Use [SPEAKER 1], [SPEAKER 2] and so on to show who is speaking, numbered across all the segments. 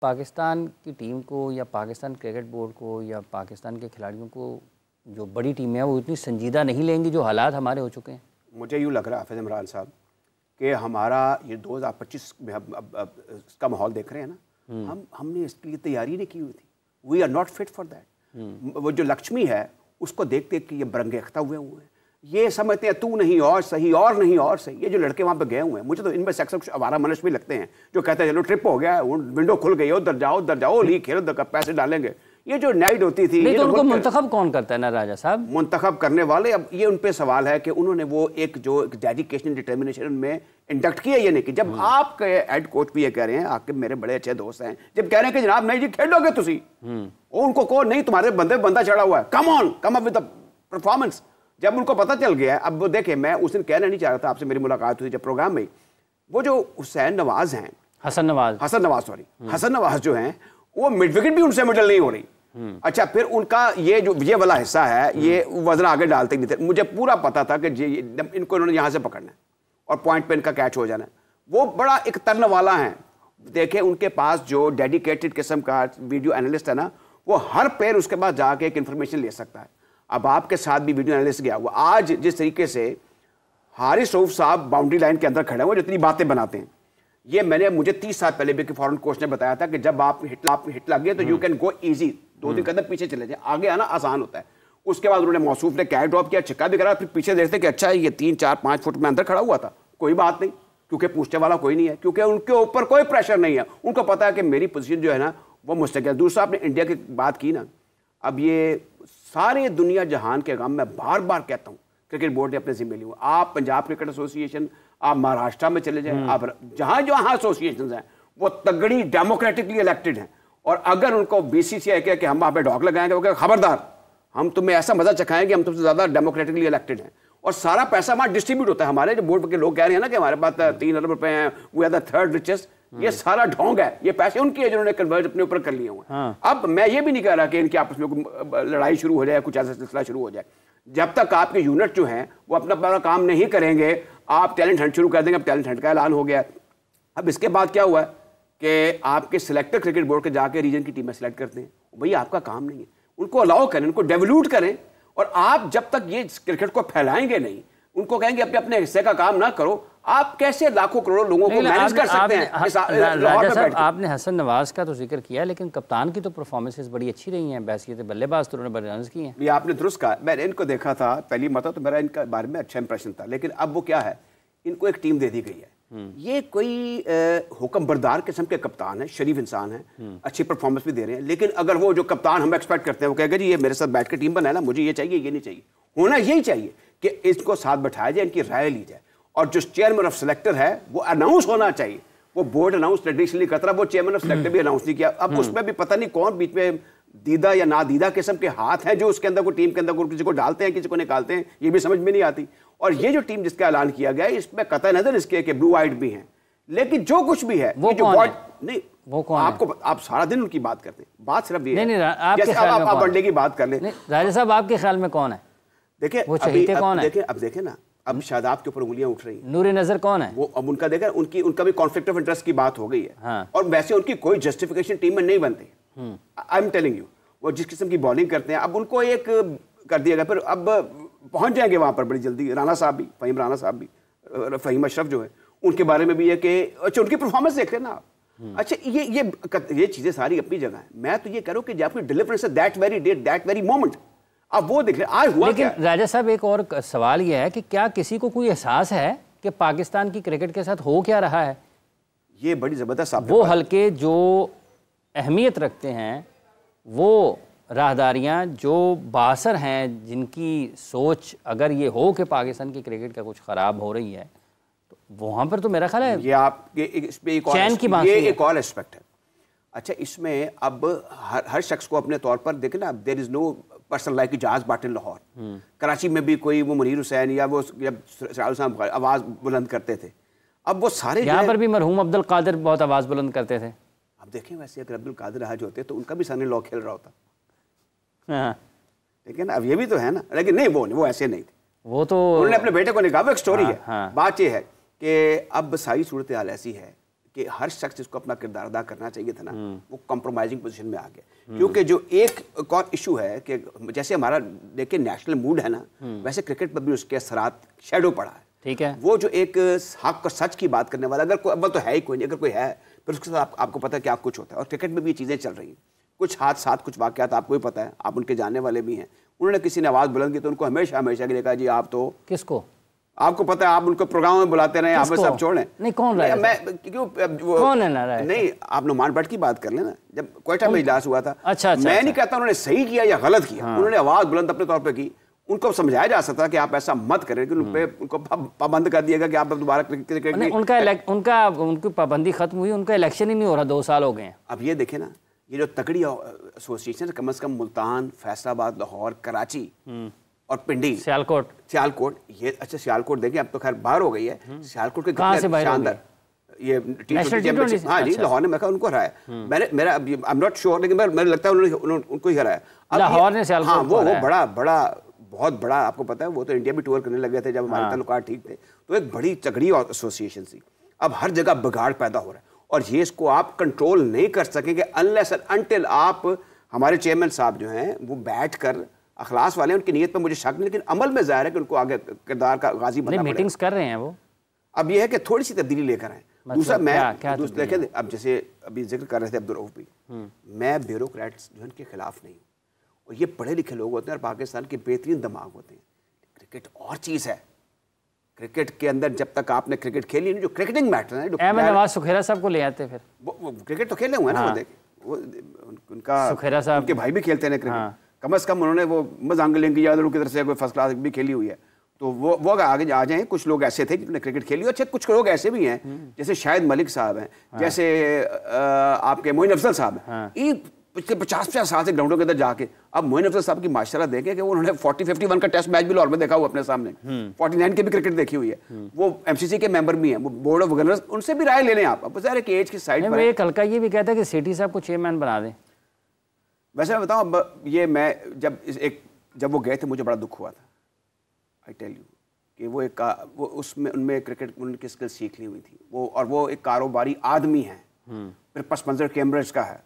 [SPEAKER 1] पाकिस्तान की टीम को या पाकिस्तान क्रिकेट बोर्ड को या पाकिस्तान के खिलाड़ियों को जो बड़ी टीमें हैं वो इतनी संजीदा नहीं लेंगी जो हालात हमारे हो चुके हैं?
[SPEAKER 2] मुझे यूँ लग रहा है हाफिज़ इमरान साहब कि हमारा ये 2025 में अब इसका माहौल देख रहे हैं ना, हमने इसके लिए तैयारी नहीं की हुई थी। We are not fit for that. वो जो लक्ष्मी है उसको देख देख के ये बरंगेख्ता हुए हैं। ये समझते हैं तू नहीं और सही और नहीं और सही। ये जो लड़के वहाँ पे गए हुए हैं, मुझे तो इनमें से अक्सर कुछ आवारा मनश भी लगते हैं जो कहते हैं चलो ट्रिप हो गया, विंडो खुल गई, उधर जाओ लीग खेलो, उधर पैसे डालेंगे। ये जो नाइट होती थी,
[SPEAKER 1] नहीं तो उनको मुंतखब कौन करता है ना राजा साहब?
[SPEAKER 2] मुंतखब करने वाले, अब ये उन पे सवाल है कि उन्होंने वो एक जो डेडिकेशन डिटर्मिनेशन में इंडक्ट किया ये नहीं कि जब आपके हेड कोच भी ये कह रहे हैं, आपके मेरे बड़े अच्छे दोस्त हैं, जब कह रहे हैं कि जनाब नहीं जी खेलोगे तुसी, उनको कहो नहीं तुम्हारे बंदा चढ़ा हुआ है, come on come up with the performance. जब उनको पता चल गया, अब वो देखे, मैं उस दिन कहना नहीं चाह रहा था, आपसे मेरी मुलाकात हुई जब प्रोग्राम में, वो जो हुसैन नवाज हैं, हसन नवाज जो हैं, वो मिड विकेट भी उनसे मिडल नहीं हो रही। अच्छा, फिर उनका ये वाला हिस्सा है, ये वजन आगे डालते नहीं थे। मुझे पूरा पता था कि इनको इन्होंने यहाँ से पकड़ना है और पॉइंट पे इनका कैच हो जाना है। वो बड़ा एक तर्न वाला है। देखे उनके पास जो डेडिकेटेड किस्म का वीडियो एनालिस्ट है ना, वो हर पैर उसके पास जाके एक इन्फॉर्मेशन ले सकता है। अब आपके साथ भी वीडियो एनालिस्ट गया हुआ, आज जिस तरीके से हारिस रऊफ साहब बाउंड्री लाइन के अंदर खड़े हुए जितनी बातें बनाते हैं, ये मुझे 30 साल पहले भी फॉरेन कोच ने बताया था कि जब आप हिट लग गए तो यू कैन गो इजी, 2-3 कदम पीछे चले जाए, आगे आना आसान होता है। उसके बाद उन्होंने मौसूफ ने कैच ड्रॉप किया, छक्का भी करा, फिर पीछे देखते कि अच्छा ये 3-4-5 फुट में अंदर खड़ा हुआ था, कोई बात नहीं, क्योंकि पूछने वाला कोई नहीं है, क्योंकि उनके ऊपर कोई प्रेशर नहीं है। उनको पता है कि मेरी पोजीशन जो है ना वो मुस्तकिल। दूसरा, आपने इंडिया की बात की ना, अब ये सारे दुनिया जहान के गम मैं बार बार कहता हूँ क्रिकेट बोर्ड ने अपने जिम्मे लिए। आप पंजाब क्रिकेट एसोसिएशन, आप महाराष्ट्र में चले जाएं, आप जहां जहां एसोसिएशन हैं वो तगड़ी डेमोक्रेटिकली इलेक्टेड हैं। और अगर उनको बीसीसीआई कहे कि हम वहां पे डॉग लगाएंगे, वो कहे खबरदार, हम तुम्हें ऐसा मजा चखाएंगे, हम तुमसे ज्यादा डेमोक्रेटिकली इलेक्टेड हैं। और सारा पैसा वहां डिस्ट्रीब्यूट होता है। हमारे जो बोर्ड के लोग कह रहे हैं ना कि हमारे पास 3 अरब रुपए हैं, we are the third richest, ये सारा ढोंग है। ये पैसे उनके हैं जिन्होंने कन्वर्ट अपने ऊपर कर लिए हुए। अब मैं ये भी नहीं कह रहा कि इनकी आपस में लड़ाई शुरू हो जाए, कुछ ऐसा सिलसिला शुरू हो जाए। जब तक आपके यूनिट जो हैं वो अपना काम नहीं करेंगे, आप टैलेंट हंट शुरू कर देंगे। अब टैलेंट हंट का ऐलान हो गया। अब इसके बाद क्या हुआ है कि आपके सिलेक्टर क्रिकेट बोर्ड के जाके रीजन की टीमें सेलेक्ट करते हैं। भई आपका काम नहीं है, उनको अलाउ करें, उनको डेवल्यूट करें। और आप जब तक ये क्रिकेट को फैलाएंगे नहीं, उनको कहेंगे अपने अपने हिस्से का काम ना करो, आप कैसे लाखों करोड़ों लोगों को मैनेज कर सकते हैं?
[SPEAKER 1] राजा साहब, आपने हसन नवाज का तो जिक्र किया, लेकिन कप्तान की तो परफॉर्मेंसेस बड़ी अच्छी रही हैं, बैसियत बल्लेबाज तो उन्होंने बड़े रन्स किए हैं।
[SPEAKER 2] ये आपने दुरुस्त कहा। मैंने इनको देखा था पहली मरतबा, तो मेरा इनका बारे में अच्छा इंप्रेशन था। लेकिन अब वो क्या है, इनको एक टीम दे दी गई है। ये कोई हुक्म बरदार किस्म के कप्तान है, शरीफ इंसान है, अच्छी परफॉर्मेंस भी दे रहे हैं। लेकिन अगर वो जो कप्तान हम एक्सपेक्ट करते हैं वो कहेगा जी ये मेरे साथ बैठ के टीम बनाए ना, मुझे ये चाहिए ये नहीं चाहिए, होना यही चाहिए कि इसको साथ बैठाया जाए, इनकी राय ली जाए। और जो चेयरमैन ऑफ सेलेक्टर है वो अनाउंस होना चाहिए। वो बोर्ड अनाउंस ट्रेडिशनली करता रहा, वो चेयरमैन ऑफ सेलेक्टर भी अनाउंस नहीं किया। अब उसमें भी पता नहीं कौन बीच में दीदा या ना दीदा किस्म के हाथ हैं जो उसके अंदर को टीम के अंदर को किसी को डालते हैं किसी को निकालते हैं, ये भी समझ में नहीं आती। और ये जो टीम जिसका ऐलान किया गया है इसमें कतई नजर इसके कि ब्लू आइट भी हैं, लेकिन जो कुछ भी है
[SPEAKER 1] वो
[SPEAKER 2] जो
[SPEAKER 1] कौन है?
[SPEAKER 2] नहीं
[SPEAKER 1] वो कौन
[SPEAKER 2] आपको आप सारा दिन उनकी बात करते हैं, बात सिर्फ ये
[SPEAKER 1] नहीं,
[SPEAKER 2] है
[SPEAKER 1] आपके ख्याल में
[SPEAKER 2] आप वनडे की बात कर लें।
[SPEAKER 1] राजा साहब, आपके ख्याल में कौन है?
[SPEAKER 2] देखिए
[SPEAKER 1] वो चहीते कौन है?
[SPEAKER 2] अब देखें ना, अब शादाब के ऊपर उंगलियां उठ रही हैं।
[SPEAKER 1] नूर नजर कौन है?
[SPEAKER 2] वो अब उनका देखा, उनका भी कॉन्फ्लिक्ट ऑफ इंटरेस्ट की बात हो गई है।
[SPEAKER 1] हाँ।
[SPEAKER 2] और वैसे उनकी कोई जस्टिफिकेशन टीम में नहीं बनती। आई एम टेलिंग यू, वो जिस किस्म की बॉलिंग करते हैं, अब उनको एक कर दिया गया। फिर अब पहुंच जाएंगे वहां पर बड़ी जल्दी। राणा साहब भी, फहीम राणा साहब भी, फहीम अशरफ जो है, उनके बारे में भी है कि अच्छा उनकी परफॉर्मेंस देख लेना आप। अच्छा ये चीजें सारी अपनी जगह है। मैं तो ये करूँ कि आपकी डिलीवरेंस है that very day that very moment, अब वो देख ले आज हुआ।
[SPEAKER 1] लेकिन राजा साहब, एक और सवाल यह है कि क्या किसी को कोई एहसास है कि पाकिस्तान की क्रिकेट के साथ हो क्या रहा है?
[SPEAKER 2] ये बड़ी जबरदस्त
[SPEAKER 1] वो हल्के जो अहमियत रखते हैं, वो राहदारियां जो बासर हैं, जिनकी सोच अगर ये हो कि पाकिस्तान की क्रिकेट का कुछ ख़राब हो रही है, तो वहाँ पर तो मेरा ख्याल है
[SPEAKER 2] ये आप इसमें
[SPEAKER 1] चैन की बात,
[SPEAKER 2] ये एक और एस्पेक्ट है। अच्छा, इसमें अब हर शख्स को अपने तौर पर देखे ना, there is no person like Ijaz Butt in Lahore. Karachi में भी कोई वो मुनीर हुसैन या वो साहब आवाज़ बुलंद करते थे, अब वो सारे
[SPEAKER 1] यहाँ पर भी मरहूम अब्दुल कादिर बहुत आवाज़ बुलंद करते थे।
[SPEAKER 2] अब देखें, वैसे अगर अब्दुल कादिर आज होते तो उनका भी सन इन लॉ खेल रहा होता।
[SPEAKER 1] हाँ।
[SPEAKER 2] लेकिन अब ये भी तो है ना, लेकिन नहीं, वो ऐसे नहीं थे।
[SPEAKER 1] वो तो
[SPEAKER 2] उन्होंने अपने बेटे को निकाह, वो एक स्टोरी है।
[SPEAKER 1] हाँ।
[SPEAKER 2] बात ये है कि अब सारी सूरत हाल ऐसी है कि हर शख्स जिसको अपना किरदार अदा करना चाहिए था ना, वो कॉम्प्रोमाइजिंग पोजीशन में आ गया। क्योंकि जो एक और इशू है कि जैसे हमारा देखिए नेशनल मूड है ना, वैसे क्रिकेट पर भी उसके असरात शेडो पड़ा है।
[SPEAKER 1] ठीक है, वो
[SPEAKER 2] जो एक हक और सच की बात करने वाला अगर कोई अव्वल तो है ही कोई नहीं, अगर कोई है फिर उसके साथ आपको पता है क्या कुछ होता है। और क्रिकेट में भी ये चीज़ें चल रही हैं, कुछ हादसात कुछ वाक़यात आपको भी पता है, आप उनके जानने वाले भी हैं। उन्होंने किसी ने आवाज़ बुलंद की तो उनको हमेशा हमेशा के लिए कहा जी आप तो
[SPEAKER 1] किसको,
[SPEAKER 2] आपको पता है आप उनको प्रोग्राम में बुलाते रहे, आप सब छोड़ लें।
[SPEAKER 1] नहीं कौन रहा है,
[SPEAKER 2] मैं क्यों
[SPEAKER 1] कौन है ना रहा है?
[SPEAKER 2] नहीं, आप नुमान भट्ट की बात कर लेना, जब क्वेटा में इजलास हुआ था।
[SPEAKER 1] अच्छा,
[SPEAKER 2] मैं नहीं कहता उन्होंने सही किया या गलत किया, उन्होंने आवाज़ बुलंद अपने तौर पर की। उनको समझाया जा सकता कि आप ऐसा मत करें, लेकिन उन पे उनको पाबंद कर दिया गया कि आप दोबारा क्रिकेट
[SPEAKER 1] उनकी पाबंदी खत्म हुई, उनका इलेक्शन ही नहीं हो रहा, 2 साल हो गए हैं।
[SPEAKER 2] अब ये देखे ना, ये जो तगड़ी एसोसिएशन कम से कम मुल्तान, फैसलाबाद, लाहौर, कराची और पिंडी, सियालकोट, ये अच्छा सियालकोट देखें अब तो खैर बाहर हो गई है। सियालकोट के
[SPEAKER 1] कहां से बाहर
[SPEAKER 2] शानदार ये T20 हाँ जी, लाहौर ने मैं उनको हराया। मेरा आई एम नॉट श्योर, लेकिन मेरे लगता है उन्होंने उनको ही हराया
[SPEAKER 1] लाहौर ने सियालकोट।
[SPEAKER 2] हाँ, वो बहुत बड़ा आपको पता है, वो तो इंडिया भी टूर करने लगे थे जब हमारे ताल्लुकात ठीक थे। तो एक बड़ी तगड़ी एसोसिएशन थी। अब हर जगह बिगाड़ पैदा हो रहा है और ये इसको आप कंट्रोल नहीं कर सकेंगे अनलेस अनटिल आप, हमारे चेयरमैन साहब जो हैं वो बैठ कर, अखलास वाले हैं, उनकी नीयत पर मुझे शक नहीं, लेकिन अमल में जाहिर है कि उनको आगे किरदार का गाजी बनना पड़ेगा।
[SPEAKER 1] मीटिंग्स कर रहे हैं वो।
[SPEAKER 2] अब ये है कि थोड़ी सी तब्दीली लेकर आए। दूसरा मैं देखें, अब जैसे अभी जिक्र कर रहे थे अब्दुल रऊफ भी, मैं ब्यूरोक्रेट्स जो इनके खिलाफ नहीं हूँ, और ये पढ़े लिखे लोग होते हैं और पाकिस्तान के बेहतरीन दिमाग होते हैं। क्रिकेट और चीज़ है, क्रिकेट के अंदर जब तक आपने क्रिकेट खेली नहीं, जो क्रिकेटिंग मैटर है,
[SPEAKER 1] नवाज सुखेरा साहब को ले आते, फिर
[SPEAKER 2] वो क्रिकेट तो खेले हुए हैं ना, वो उनका
[SPEAKER 1] सुखेरा साहब
[SPEAKER 2] उनके भाई भी खेलते हैं क्रिकेट। कम से कम उन्होंने वो मजांगलिंग की याद की तरफ से कोई फर्स्ट क्लास भी खेली हुई है, तो वो आगे आ जाएं। कुछ लोग ऐसे थे जिन्होंने क्रिकेट खेली, अच्छा कुछ लोग ऐसे भी हैं जैसे शाहिद मलिक साहब हैं, जैसे आपके मोइन अफजल साहब हैं, पिछले 50-50 साल से ग्राउंडों के अंदर जाके। अब मोइन अफजल साहब की माशाल्लाह देखें कि उन्होंने 40-51 का टेस्ट मैच भी लाहौर में देखा हुआ अपने सामने, 49 की भी क्रिकेट देखी हुई है, वो एमसीसी के मेंबर भी हैं, वो बोर्ड ऑफ गवर्नर्स, उनसे भी राय ले लें आप। अब सारे एज की साइड पर
[SPEAKER 1] एक हल्का ये भी कहता है कि सिटी साहब को चेयरमैन बना दें।
[SPEAKER 2] वैसे मैं बताऊँ, अब ये मैं जब वो गए थे मुझे बड़ा दुख हुआ था, आई टेल यू, कि वो उसमें उनमें क्रिकेट उनकी स्किल सीख ली हुई थी वो, और वो एक कारोबारी आदमी है, फिर पस मंजर कैम्ब्रिज का है,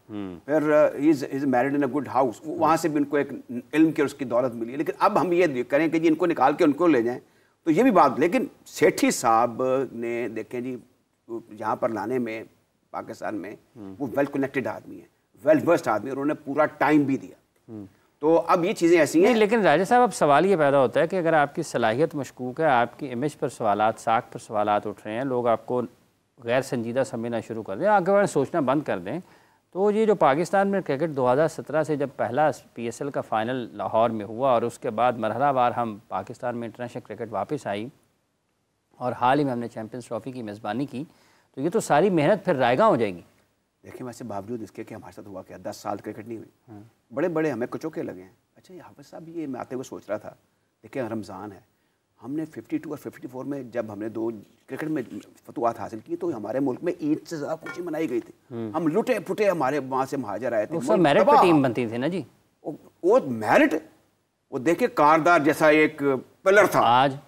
[SPEAKER 2] फिर he is married in a good house, वहाँ से भी उनको एक इल्म की उसकी दौलत मिली है। लेकिन अब हम ये करें कि जी इनको निकाल के उनको ले जाएं, तो ये भी बात। लेकिन सेठी साहब ने देखें जी यहाँ पर लाने में पाकिस्तान में, वो वेल कनेक्टेड आदमी है, वेल वर्स्ड आदमी, और उन्होंने पूरा टाइम भी दिया। तो अब ये चीज़ें ऐसी हैं।
[SPEAKER 1] लेकिन राजा साहब, अब सवाल ये पैदा होता है कि अगर आपकी सलाहियत मशकूक है, आपकी इमेज पर सवालात, साख पर सवालात उठ रहे हैं, लोग आपको गैर संजीदा समझना शुरू कर दें, आगे बार सोचना बंद कर दें, तो ये जो पाकिस्तान में क्रिकेट 2017 से जब पहला PSL का फाइनल लाहौर में हुआ और उसके बाद मरहलावार हम पाकिस्तान में इंटरनेशनल क्रिकेट वापस आई और हाल ही में हमने चैम्पियंस ट्रॉफी की मेज़बानी की, तो ये तो सारी मेहनत फिर रायगा हो जाएगी।
[SPEAKER 2] देखिए वैसे बावजूद इसके कि हमारे साथ हुआ क्या, 10 साल क्रिकेट नहीं हुई, बड़े बड़े हमें कचोके लगे हैं। अच्छा ये हाफिज़ साहब, ये मैं आते हुए सोच रहा था, देखिए रमज़ान है, हमने 52 और 54 में जब हमने 2 क्रिकेट में फतवात हासिल की, तो हमारे मुल्क में ईद से ज़्यादा खुशी मनाई गई थी। हम लुटे फुटे, हमारे वहाँ से महाजर आए थे,
[SPEAKER 1] मेरिट पे टीम बनती थी ना जी,
[SPEAKER 2] वो मेरिट, वो देखे कारदार जैसा एक पिलर था।
[SPEAKER 1] आज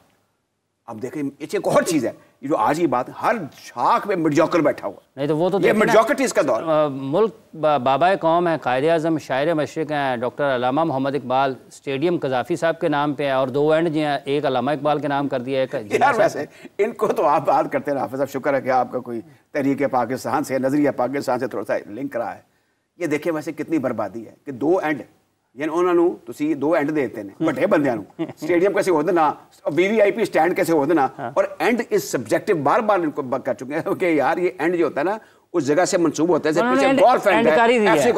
[SPEAKER 2] अब देखें एक और चीज़ है, ये जो आज की बात, हर शाख में मिर्जॉकर बैठा हुआ,
[SPEAKER 1] नहीं तो वो तो
[SPEAKER 2] ये मिर्जॉकर इसका दौर।
[SPEAKER 1] मुल्क बाबाए कौम है, कायदे आज़म, शायर मशरिक़ हैं, डॉक्टर अल्लामा मोहम्मद इकबाल, स्टेडियम कज़ाफ़ी साहब के नाम पे है, और 2 एंड जो हैं, एक अल्लामा इकबाल के नाम कर दिया है।
[SPEAKER 2] यार वैसे इनको तो आप बात करते हैं हाफिज़ साहब, शुक्र है कि आपका कोई तहरीक पाकिस्तान से, नज़रिया पाकिस्तान से थोड़ा सा लिंक रहा है। ये देखिए वैसे कितनी बर्बादी है कि 2 एंड, यानी उन्होंने तुसी 2 एंड देते हैं बड़े बंदियां नूं, स्टेडियम कैसे हो देना, VVIP स्टैंड कैसे हो देना, और एंड इज सब्जेक्टिव, बार बार इनको कर चुके हैं कि यार ये एंड जो होता है ना, उस जगह से मंसूब होता है, जैसे पीछे गोल्फ एंड है, ऐसे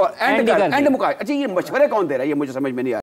[SPEAKER 2] एंड मुका। अच्छा ये मशवरे कौन दे रहा है, ये मुझे समझ में नहीं आ रहा।